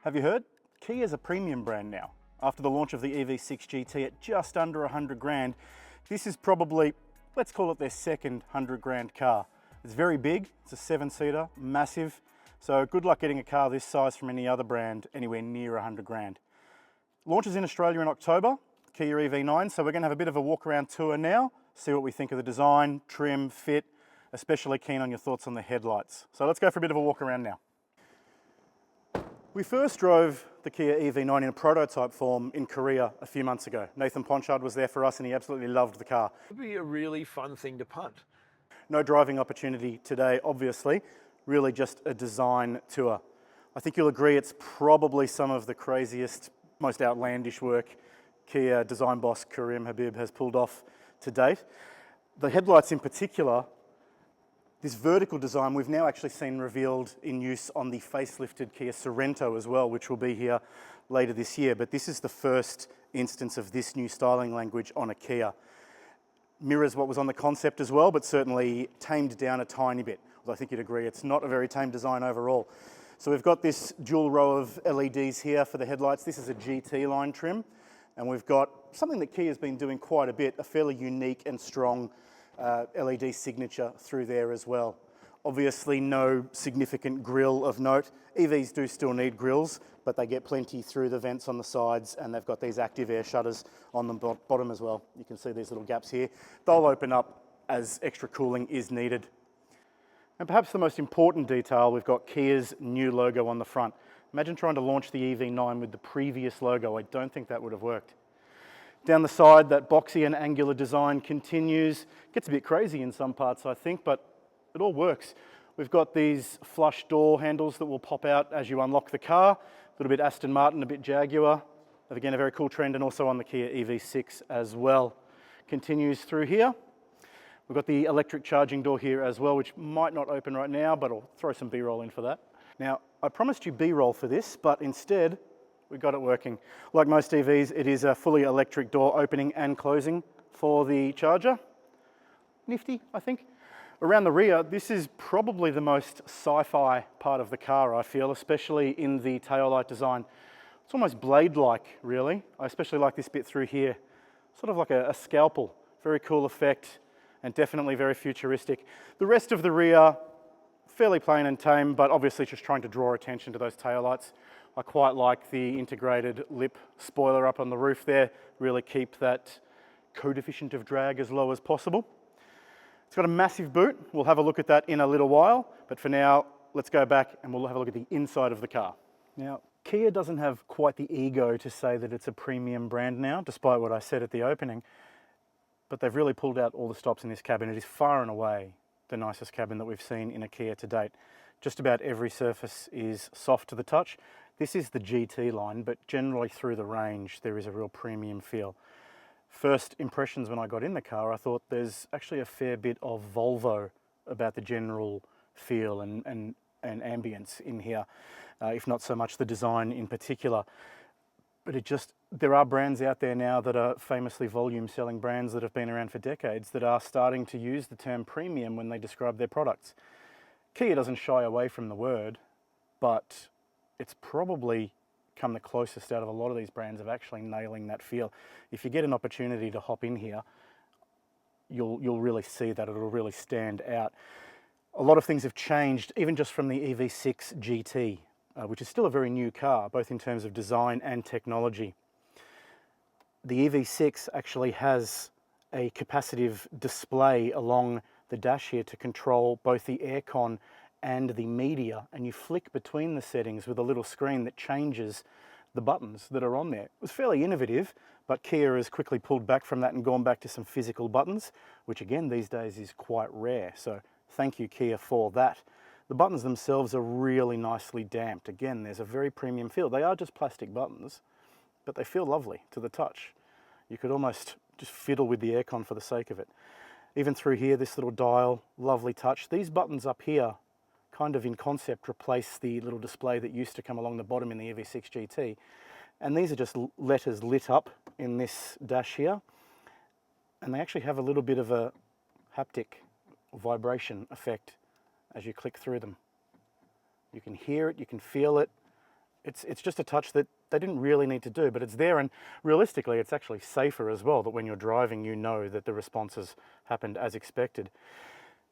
Have you heard? Kia is a premium brand now. After the launch of the EV6 GT at just under 100 grand, this is probably, let's call it their second 100 grand car. It's very big, it's a 7-seater, massive, so good luck getting a car this size from any other brand anywhere near 100 grand. Launches in Australia in October, Kia EV9, so we're going to have a bit of a walk around tour now, see what we think of the design, trim, fit, especially keen on your thoughts on the headlights. So let's go for a bit of a walk around now. We first drove the Kia EV9 in a prototype form in Korea a few months ago. Nathan Ponchard was there for us and he absolutely loved the car. It would be a really fun thing to punt. No driving opportunity today, obviously, really just a design tour. I think you'll agree it's probably some of the craziest, most outlandish work Kia design boss Karim Habib has pulled off to date. The headlights in particular, this vertical design we've now actually seen revealed in use on the facelifted Kia Sorento as well, which will be here later this year. But this is the first instance of this new styling language on a Kia. Mirrors what was on the concept as well, but certainly tamed down a tiny bit. Although I think you'd agree it's not a very tame design overall. So we've got this dual row of LEDs here for the headlights. This is a GT line trim. And we've got something that Kia's been doing quite a bit, a fairly unique and strong LED signature through there as well. Obviously no significant grille of note. EVs do still need grilles, but they get plenty through the vents on the sides, and they've got these active air shutters on the bottom as well. You can see these little gaps here. They'll open up as extra cooling is needed. And perhaps the most important detail, we've got Kia's new logo on the front. Imagine trying to launch the EV9 with the previous logo. I don't think that would have worked. Down the side, that boxy and angular design continues. Gets a bit crazy in some parts, I think, but it all works. We've got these flush door handles that will pop out as you unlock the car. A little bit Aston Martin, a bit Jaguar. Again, a very cool trend, and also on the Kia EV6 as well. Continues through here. We've got the electric charging door here as well, which might not open right now, but I'll throw some B-roll in for that. Now, I promised you B-roll for this, but instead, we got it working. Like most EVs, it is a fully electric door opening and closing for the charger. Nifty, I think. Around the rear, this is probably the most sci-fi part of the car, I feel, especially in the taillight design. It's almost blade-like, really. I especially like this bit through here. Sort of like a scalpel. Very cool effect, and definitely very futuristic. The rest of the rear, fairly plain and tame, but obviously just trying to draw attention to those taillights. I quite like the integrated lip spoiler up on the roof there, really keep that coefficient of drag as low as possible. It's got a massive boot. We'll have a look at that in a little while, but for now, let's go back and we'll have a look at the inside of the car. Now, Kia doesn't have quite the ego to say that it's a premium brand now, despite what I said at the opening, but they've really pulled out all the stops in this cabin. It is far and away the nicest cabin that we've seen in a Kia to date. Just about every surface is soft to the touch. This is the GT line, but generally through the range, there is a real premium feel. First impressions when I got in the car, I thought there's actually a fair bit of Volvo about the general feel and ambience in here, if not so much the design in particular. But there are brands out there now that are famously volume selling brands that have been around for decades that are starting to use the term premium when they describe their products. Kia doesn't shy away from the word, but it's probably come the closest out of a lot of these brands of actually nailing that feel. If you get an opportunity to hop in here, you'll really see that it'll really stand out. A lot of things have changed, even just from the EV6 GT, which is still a very new car, both in terms of design and technology. The EV6 actually has a capacitive display along the dash here to control both the aircon and the media, and you flick between the settings with a little screen that changes the buttons that are on there. It was fairly innovative, but Kia has quickly pulled back from that and gone back to some physical buttons, which again these days is quite rare, so thank you Kia for that. The buttons themselves are really nicely damped. Again, there's a very premium feel. They are just plastic buttons, but they feel lovely to the touch. You could almost just fiddle with the aircon for the sake of it. Even through here, this little dial, lovely touch. These buttons up here, kind of in concept, replace the little display that used to come along the bottom in the EV6 GT. And these are just letters lit up in this dash here. And they actually have a little bit of a haptic vibration effect as you click through them. You can hear it, you can feel it, It's just a touch that they didn't really need to do, but it's there, and realistically it's actually safer as well, that when you're driving you know that the responses happened as expected.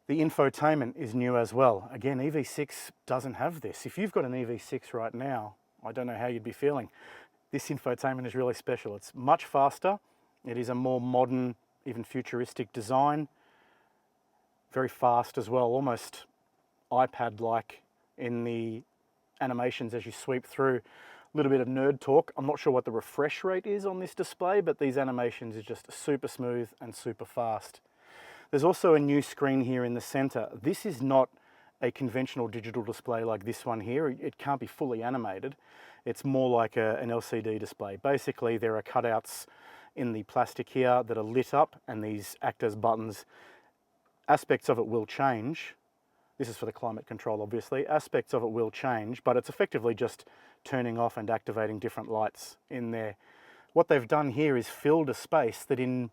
The infotainment is new as well. Again, EV6 doesn't have this. If you've got an EV6 right now, I don't know how you'd be feeling. This infotainment is really special. It's much faster. It is a more modern, even futuristic design. Very fast as well, almost iPad-like in the animations as you sweep through. A little bit of nerd talk. I'm not sure what the refresh rate is on this display, but these animations are just super smooth and super fast. There's also a new screen here in the center. This is not a conventional digital display like this one here. It can't be fully animated. It's more like an LCD display. Basically, there are cutouts in the plastic here that are lit up, and these act as buttons. Aspects of it will change. This is for the climate control, obviously. Aspects of it will change, but it's effectively just turning off and activating different lights in there. What they've done here is filled a space that in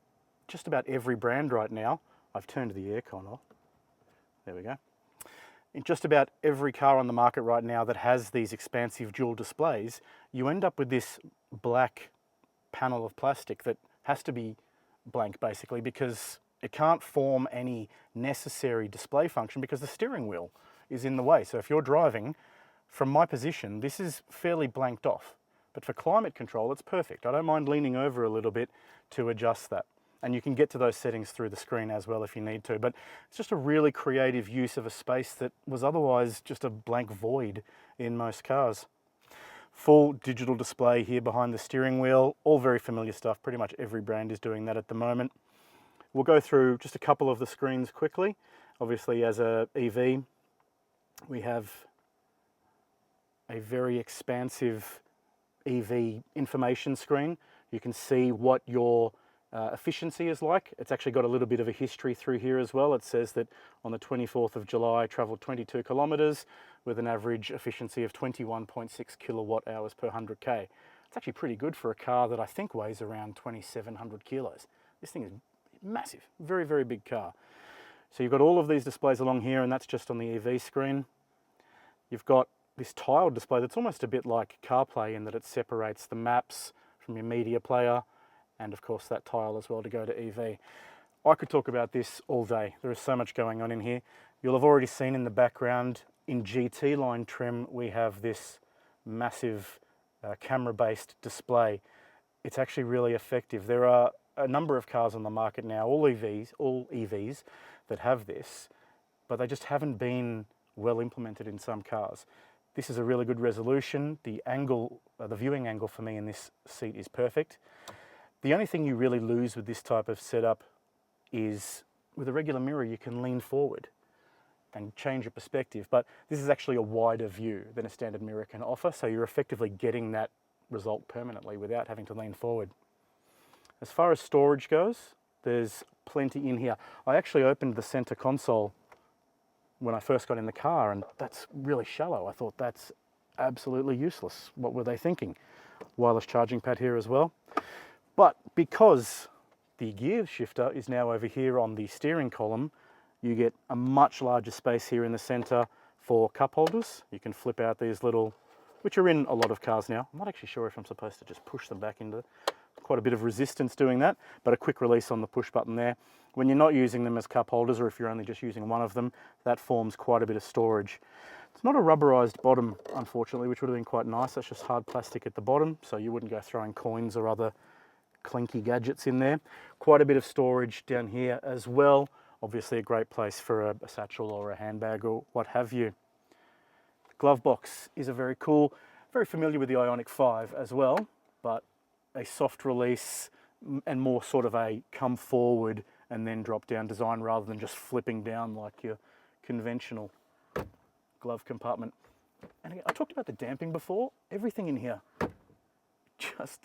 just about every brand right now, I've turned the aircon off. There we go. In just about every car on the market right now that has these expansive dual displays, you end up with this black panel of plastic that has to be blank basically, because it can't form any necessary display function because the steering wheel is in the way. So if you're driving, from my position, this is fairly blanked off. But for climate control, it's perfect. I don't mind leaning over a little bit to adjust that. And you can get to those settings through the screen as well if you need to. But it's just a really creative use of a space that was otherwise just a blank void in most cars. Full digital display here behind the steering wheel, all very familiar stuff. Pretty much every brand is doing that at the moment. We'll go through just a couple of the screens quickly. Obviously, as a EV, we have a very expansive EV information screen. You can see what your efficiency is like. It's actually got a little bit of a history through here as well. It says that on the 24th of July, I traveled 22 kilometers with an average efficiency of 21.6 kilowatt hours per 100K. It's actually pretty good for a car that I think weighs around 2,700 kilos. This thing is massive, very, very big car. So you've got all of these displays along here, and that's just on the EV screen. You've got this tiled display that's almost a bit like CarPlay in that it separates the maps from your media player, and of course that tile as well to go to EV. I could talk about this all day. There is so much going on in here. You'll have already seen in the background, in GT line trim, we have this massive camera-based display. It's actually really effective. There are a number of cars on the market now, all EVs that have this, but they just haven't been well implemented in some cars. This is a really good resolution. The angle, the viewing angle for me in this seat is perfect. The only thing you really lose with this type of setup is with a regular mirror you can lean forward and change your perspective, but this is actually a wider view than a standard mirror can offer, so you're effectively getting that result permanently without having to lean forward. As far as storage goes, there's plenty in here. I actually opened the center console when I first got in the car, and that's really shallow. I thought that's absolutely useless. What were they thinking? Wireless charging pad here as well. But because the gear shifter is now over here on the steering column, you get a much larger space here in the center for cup holders. You can flip out these little, which are in a lot of cars now. I'm not actually sure if I'm supposed to just push them back into quite a bit of resistance doing that, but a quick release on the push button there. When you're not using them as cup holders, or if you're only just using one of them, that forms quite a bit of storage. It's not a rubberized bottom, unfortunately, which would have been quite nice. That's just hard plastic at the bottom, so you wouldn't go throwing coins or other clinky gadgets in there. Quite a bit of storage down here as well. Obviously a great place for a satchel or a handbag or what have you. The glove box is a very cool, very familiar with the Ioniq 5 as well, but a soft release and more sort of a come forward and then drop down design rather than just flipping down like your conventional glove compartment. And again, I talked about the damping before. Everything in here just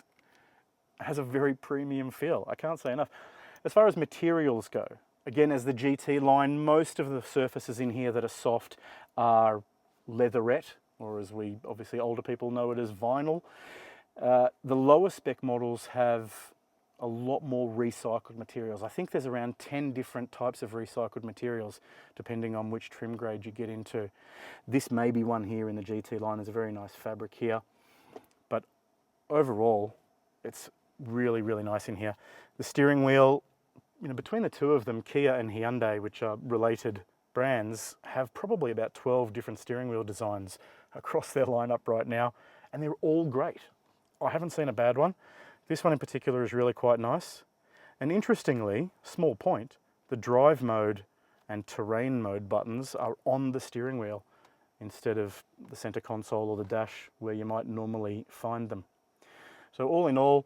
has a very premium feel. I can't say enough. As far as materials go, again, as the GT line, most of the surfaces in here that are soft are leatherette, or as we obviously older people know it as vinyl. The lower spec models have a lot more recycled materials. I think there's around 10 different types of recycled materials depending on which trim grade you get into. This may be one here in the GT line. There's a very nice fabric here. overall, it's really, really nice in here. The steering wheel, between the two of them, Kia and Hyundai, which are related brands, have probably about 12 different steering wheel designs across their lineup right now, and they're all great. I haven't seen a bad one. This one in particular is really quite nice. And interestingly, small point, the drive mode and terrain mode buttons are on the steering wheel instead of the center console or the dash where you might normally find them. So all in all,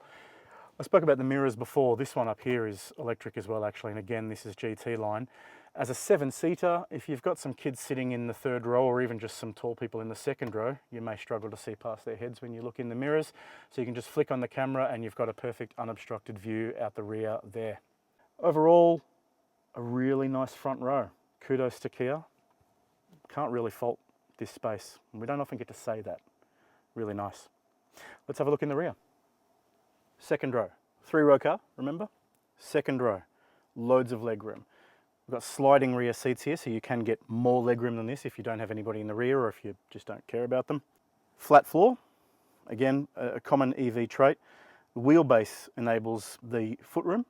I spoke about the mirrors before. This one up here is electric as well, actually, and again, this is GT line. As a 7-seater, if you've got some kids sitting in the third row or even just some tall people in the second row, you may struggle to see past their heads when you look in the mirrors. So you can just flick on the camera and you've got a perfect unobstructed view out the rear there. Overall, a really nice front row. Kudos to Kia. Can't really fault this space. We don't often get to say that. Really nice. Let's have a look in the rear. Second row. 3-row car, remember? Second row. Loads of leg room. We've got sliding rear seats here, so you can get more legroom than this if you don't have anybody in the rear or if you just don't care about them. Flat floor, again, a common EV trait. The wheelbase enables the footroom.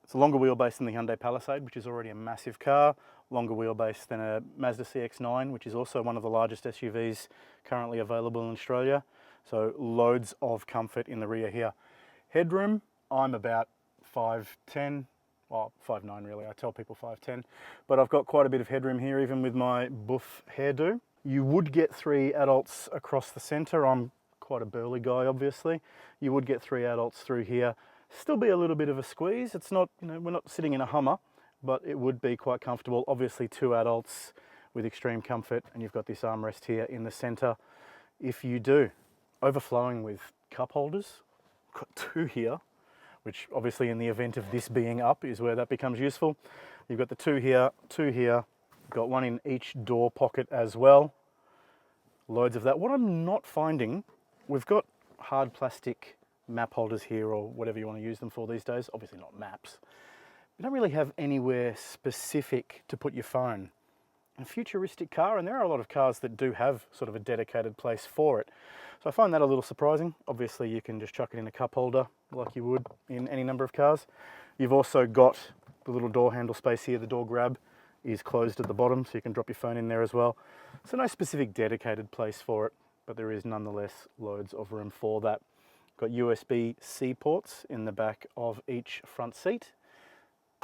It's a longer wheelbase than the Hyundai Palisade, which is already a massive car. Longer wheelbase than a Mazda CX-9, which is also one of the largest SUVs currently available in Australia. So loads of comfort in the rear here. Headroom, I'm about 5'10", well, 5'9" really, I tell people 5'10", but I've got quite a bit of headroom here, even with my buff hairdo. You would get 3 adults across the centre. I'm quite a burly guy, obviously. You would get 3 adults through here. Still be a little bit of a squeeze. It's not, we're not sitting in a Hummer, but it would be quite comfortable. Obviously 2 adults with extreme comfort, and you've got this armrest here in the centre. If you do, overflowing with cup holders, got 2 here, which obviously in the event of this being up is where that becomes useful. You've got the 2 here, 2 here, got 1 in each door pocket as well. Loads of that. What I'm not finding, we've got hard plastic map holders here or whatever you want to use them for these days, obviously not maps. You don't really have anywhere specific to put your phone. A futuristic car, and there are a lot of cars that do have sort of a dedicated place for it. So I find that a little surprising. Obviously you can just chuck it in a cup holder like you would in any number of cars. You've also got the little door handle space here. The door grab is closed at the bottom, so you can drop your phone in there as well. So no specific dedicated place for it, but there is nonetheless loads of room for that. Got USB-C ports in the back of each front seat.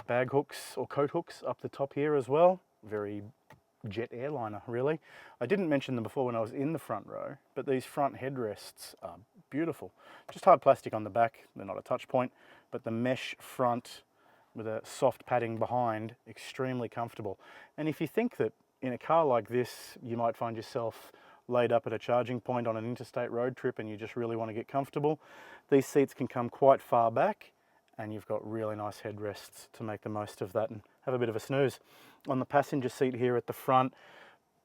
Bag hooks or coat hooks up the top here as well. Very jet airliner, really. I didn't mention them before when I was in the front row, but these front headrests are beautiful. Just hard plastic on the back, they're not a touch point, but the mesh front with a soft padding behind, extremely comfortable. And if you think that in a car like this, you might find yourself laid up at a charging point on an interstate road trip and you just really want to get comfortable, these seats can come quite far back and you've got really nice headrests to make the most of that and have a bit of a snooze. On the passenger seat here at the front,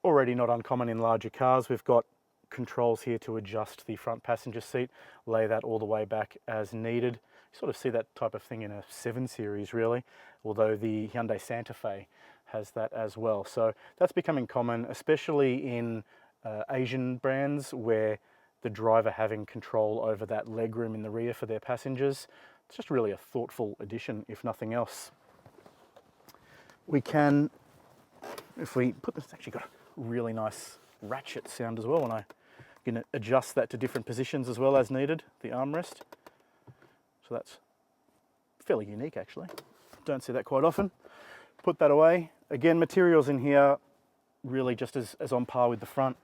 already not uncommon in larger cars, we've got controls here to adjust the front passenger seat, lay that all the way back as needed. You sort of see that type of thing in a 7 Series really, although the Hyundai Santa Fe has that as well. So that's becoming common, especially in Asian brands where the driver having control over that legroom in the rear for their passengers. It's just really a thoughtful addition, if nothing else. We can, if we put this, it's actually got a really nice ratchet sound as well, and I can adjust that to different positions as well as needed, the armrest. So that's fairly unique actually. Don't see that quite often. Put that away. Again, materials in here really just as on par with the front.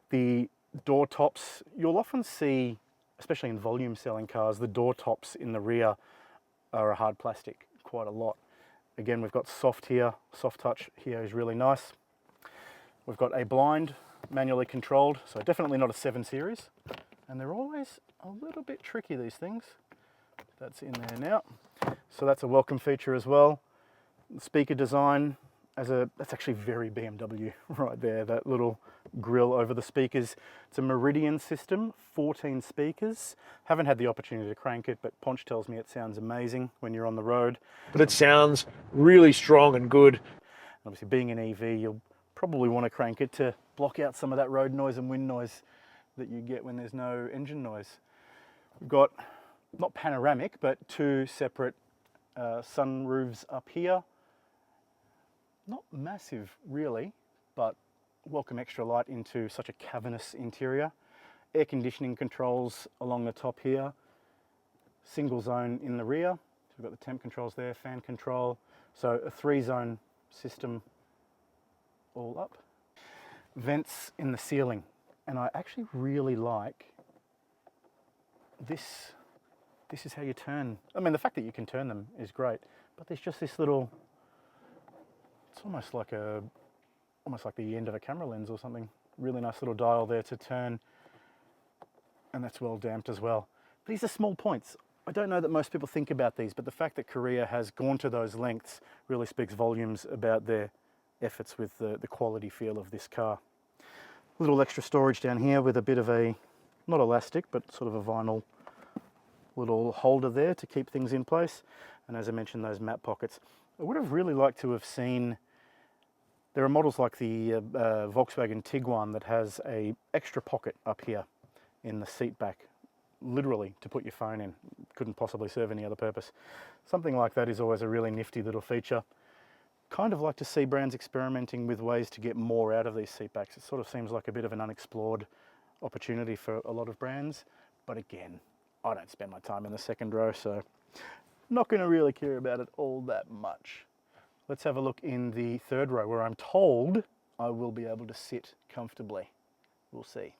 The door tops, you'll often see, especially in volume selling cars, the door tops in the rear are a hard plastic quite a lot. Again, we've got soft here, soft touch here is really nice. We've got a blind, manually controlled, so definitely not a 7 Series. And they're always a little bit tricky, these things. That's in there now. So that's a welcome feature as well. Speaker design, that's actually very BMW right there, that little grille over the speakers. It's a Meridian system, 14 speakers. Haven't had the opportunity to crank it, but Ponch tells me it sounds amazing when you're on the road. But it sounds really strong and good. Obviously being an EV, you'll probably want to crank it to block out some of that road noise and wind noise that you get when there's no engine noise. We've got, not panoramic, but two separate sunroofs up here. Not massive really, but welcome extra light into such a cavernous interior. Air conditioning controls along the top here. Single zone in the rear. So we've got the temp controls there, fan control. So a 3-zone system all up. Vents in the ceiling. And I actually really like this. This is how you turn. I mean, the fact that you can turn them is great, but there's just this little, it's almost like the end of a camera lens or something. Really nice little dial there to turn, and that's well damped as well. These are small points. I don't know that most people think about these, but the fact that Korea has gone to those lengths really speaks volumes about their efforts with the quality feel of this car. A little extra storage down here with a bit of a, not elastic, but sort of a vinyl little holder there to keep things in place. And as I mentioned, those map pockets. I would have really liked to have seen, there are models like the Volkswagen Tiguan that has a extra pocket up here in the seat back, literally to put your phone in. Couldn't possibly serve any other purpose. Something like that is always a really nifty little feature. Kind of like to see brands experimenting with ways to get more out of these seat backs. It sort of seems like a bit of an unexplored opportunity for a lot of brands, but again, I don't spend my time in the second row, so not going to really care about it all that much. Let's have a look in the third row, where I'm told I will be able to sit comfortably. We'll see.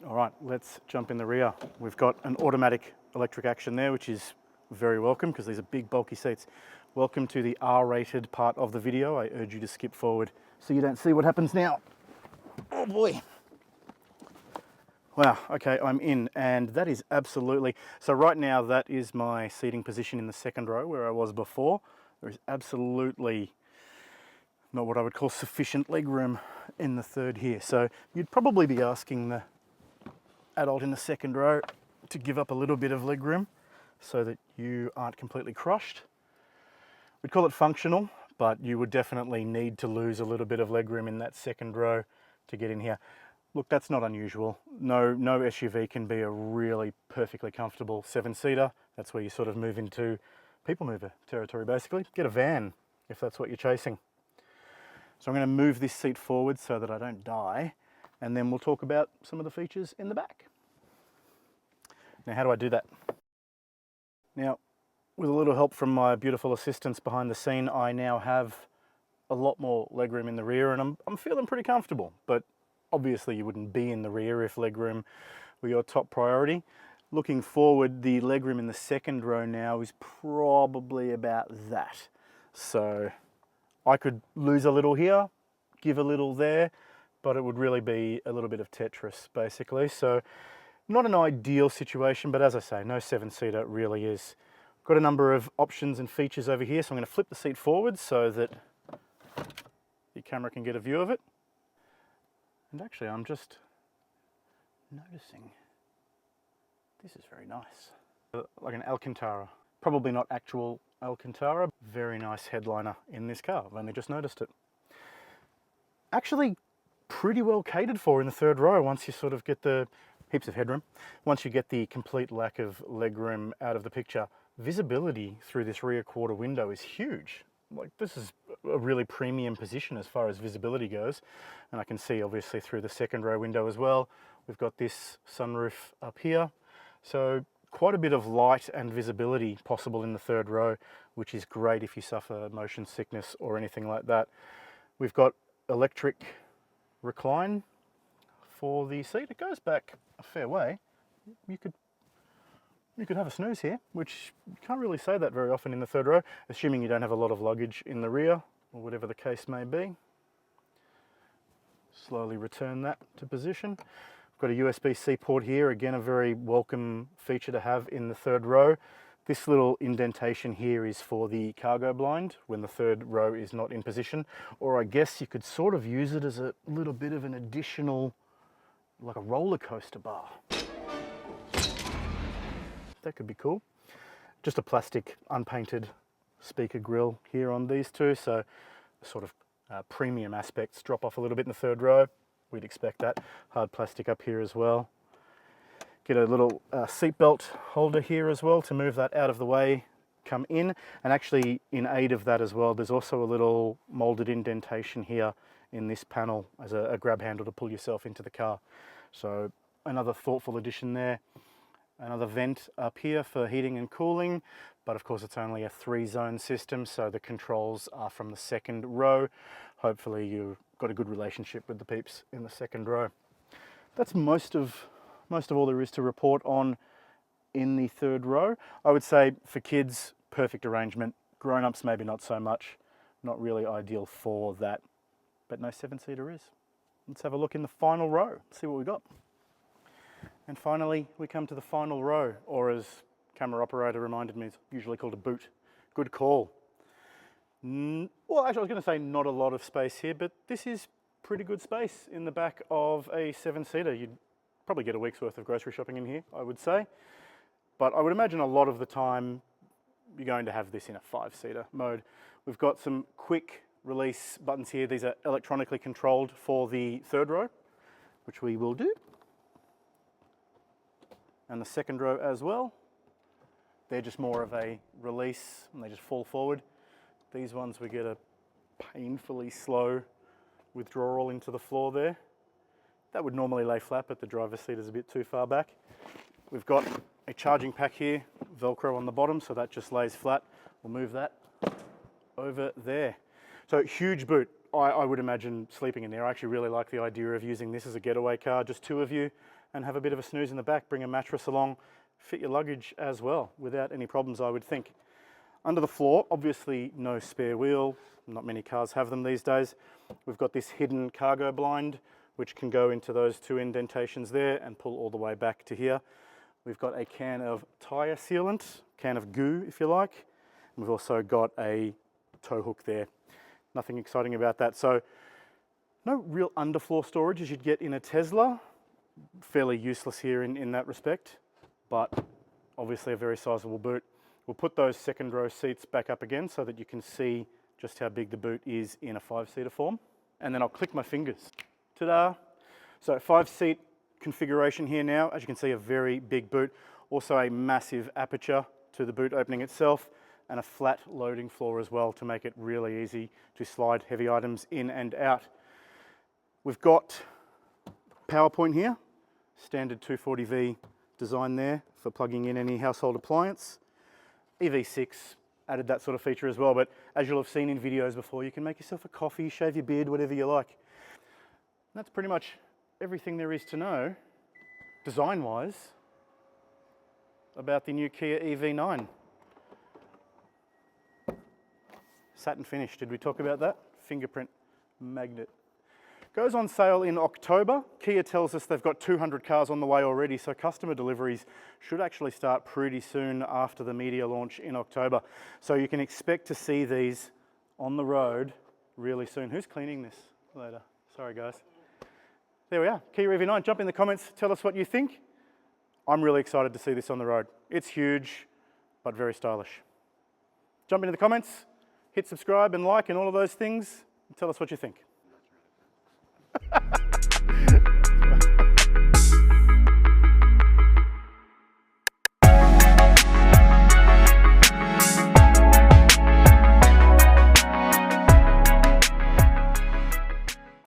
All right, let's jump in the rear. We've got an automatic electric action there, which is very welcome because these are big, bulky seats. Welcome to the R-rated part of the video. I urge you to skip forward so you don't see what happens now. Oh boy. Wow, okay, I'm in, and that is absolutely, so right now that is my seating position in the second row where I was before. There is absolutely not what I would call sufficient leg room in the third here. So you'd probably be asking the adult in the second row to give up a little bit of leg room so that you aren't completely crushed. We'd call it functional, but you would definitely need to lose a little bit of leg room in that second row to get in here. Look, that's not unusual. No SUV can be a really perfectly comfortable 7-seater. That's where you sort of move into people mover territory, basically. Get a van if that's what you're chasing. So I'm going to move this seat forward so that I don't die, and then we'll talk about some of the features in the back. Now, how do I do that? Now, with a little help from my beautiful assistants behind the scene, I now have a lot more legroom in the rear, and I'm feeling pretty comfortable, but obviously you wouldn't be in the rear if legroom were your top priority. Looking forward, the legroom in the second row now is probably about that. So I could lose a little here, give a little there, but it would really be a little bit of Tetris basically. So not an ideal situation, but as I say, no 7-seater really is. Got a number of options and features over here, so I'm going to flip the seat forward so that your camera can get a view of it. And actually, I'm just noticing this is very nice. Like an Alcantara. Probably not actual Alcantara. Very nice headliner in this car. I've only just noticed it. Actually, pretty well catered for in the third row once you sort of get the heaps of headroom. Once you get the complete lack of legroom out of the picture, visibility through this rear quarter window is huge. Like, this is a really premium position as far as visibility goes, and I can see obviously through the second row window as well. We've got this sunroof up here, so quite a bit of light and visibility possible in the third row, which is great if you suffer motion sickness or anything like that. We've got electric recline for the seat. It goes back a fair way. You could have a snooze here, which you can't really say that very often in the third row, assuming you don't have a lot of luggage in the rear, or whatever the case may be. Slowly return that to position. We've got a USB-C port here, again a very welcome feature to have in the third row. This little indentation here is for the cargo blind when the third row is not in position, or I guess you could sort of use it as a little bit of an additional, like a roller coaster bar. That could be cool. Just a plastic unpainted speaker grille here on these two, so the sort of premium aspects drop off a little bit in the third row. We'd expect that. Hard plastic up here as well. Get a little seatbelt holder here as well to move that out of the way, come in. And actually in aid of that as well, there's also a little molded indentation here in this panel as a grab handle to pull yourself into the car. So another thoughtful addition there. Another vent up here for heating and cooling, but of course it's only a 3-zone system, so the controls are from the second row. Hopefully you've got a good relationship with the peeps in the second row. That's most of all there is to report on in the third row. I would say for kids, perfect arrangement. Grown-ups maybe not so much. Not really ideal for that, but no 7-seater is. Let's have a look in the final row, see what we got. And finally, we come to the final row, or as camera operator reminded me, it's usually called a boot. Good call. Well, actually I was going to say not a lot of space here, but this is pretty good space in the back of a 7-seater. You'd probably get a week's worth of grocery shopping in here, I would say. But I would imagine a lot of the time you're going to have this in a 5-seater mode. We've got some quick release buttons here. These are electronically controlled for the third row, which we will do. And the second row as well. They're just more of a release and they just fall forward. These ones we get a painfully slow withdrawal into the floor there. That would normally lay flat, but the driver's seat is a bit too far back. We've got a charging pack here, Velcro on the bottom, so that just lays flat. We'll move that over there. So huge boot. I would imagine sleeping in there. I actually really like the idea of using this as a getaway car, just 2 of you, and have a bit of a snooze in the back, bring a mattress along, fit your luggage as well, without any problems, I would think. Under the floor, obviously no spare wheel, not many cars have them these days. We've got this hidden cargo blind, which can go into those 2 indentations there and pull all the way back to here. We've got a can of tyre sealant, can of goo if you like. And we've also got a tow hook there. Nothing exciting about that. So no real underfloor storage as you'd get in a Tesla. Fairly useless here in that respect, but obviously a very sizable boot. We'll put those second row seats back up again so that you can see just how big the boot is in a 5-seater form. And then I'll click my fingers. Ta-da! So 5-seat configuration here now. As you can see, a very big boot. Also a massive aperture to the boot opening itself and a flat loading floor as well to make it really easy to slide heavy items in and out. We've got power point here. Standard 240V design there for plugging in any household appliance. EV6 added that sort of feature as well, but as you'll have seen in videos before, you can make yourself a coffee, shave your beard, whatever you like. And that's pretty much everything there is to know, design-wise, about the new Kia EV9. Satin finish, did we talk about that? Fingerprint magnet. Goes on sale in October. Kia tells us they've got 200 cars on the way already, so customer deliveries should actually start pretty soon after the media launch in October. So you can expect to see these on the road really soon. Who's cleaning this later? Sorry guys. There we are, Kia EV9. Jump in the comments, tell us what you think. I'm really excited to see this on the road. It's huge, but very stylish. Jump into the comments, hit subscribe and like and all of those things, and tell us what you think.